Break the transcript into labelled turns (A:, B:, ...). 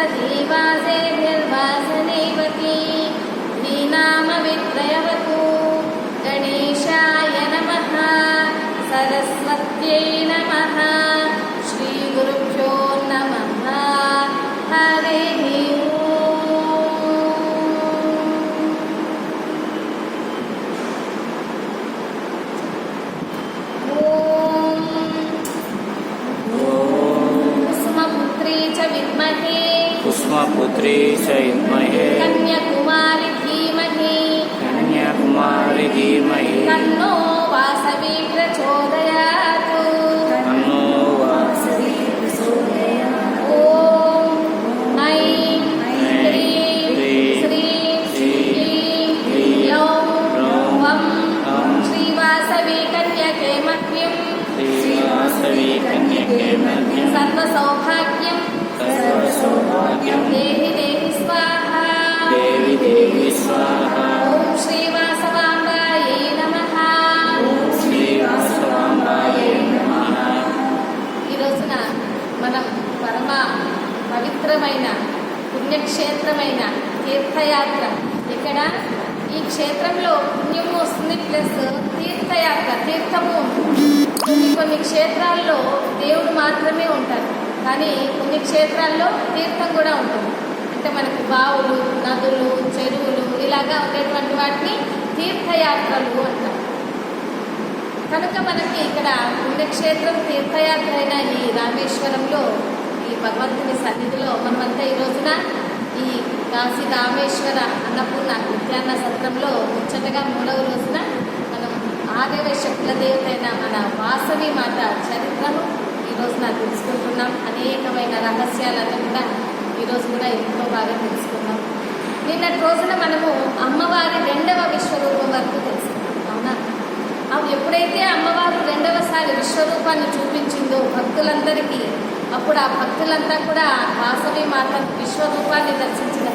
A: सजीवासेभिर्वासनेवती नीनामवित्रयवतु गणेशाय नमः सरस्वत्यै नमः श्रीगुरुभ्यो नमः हरिः
B: कुसुमपुत्री च विद्महे
A: कन्याकुमारी धीमहि
B: तन्नो वासवी प्रचोदयात्
A: ॐ ऐं ह्रीं श्रीं क्लीं वं श्रीवासवी कन्यके मह्यं सर्वसौभाग्यं देहि स्वाहा ॐ श्रीवासवाम्बायै नमः ఈ రోజున మనం పరమ పవిత్రమైన పుణ్యక్షేత్రమైన తీర్థయాత్ర. ఇక్కడ ఈ క్షేత్రంలో పుణ్యము వస్తుంది, ప్లస్ తీర్థయాత్ర, తీర్థము ఉంటుంది. కొన్ని క్షేత్రాల్లో దేవుడు మాత్రమే ఉంటారు, కానీ కొన్ని క్షేత్రాల్లో తీర్థం కూడా ఉంటుంది. అంటే మనకు బావులు, నదులు, చెరువులు ఇలాగా ఉండేటువంటి వాటిని తీర్థయాత్రలు అంటారు. కనుక మనకి ఇక్కడ పుణ్యక్షేత్రం తీర్థయాత్ర అయిన ఈ రామేశ్వరంలో ఈ భగవంతుని సన్నిధిలో మనమంతా ఈ రోజున ఈ కాశీ రామేశ్వర అన్నపూర్ణ నిత్యాన్న సత్రంలో ముచ్చటగా 3వ రోజున మనం ఆదేవ శక్తుల దేవత అయిన మన వాసవి మాత చరిత్రను ఈ రోజున తెలుసుకుంటున్నాం. అనేకమైన రహస్యాలను కూడా ఈరోజు కూడా ఎంతో బాగా తెలుసుకున్నాం. నిన్నటి రోజున మనము అమ్మవారి 2వ విశ్వరూపం వరకు తెలుసుకున్నాం. అవునా? ఎప్పుడైతే అమ్మవారు 2వసారి విశ్వరూపాన్ని చూపించిందో భక్తులందరికీ, అప్పుడు ఆ భక్తులంతా కూడా వాసవి మాత విశ్వరూపాన్ని దర్శించిన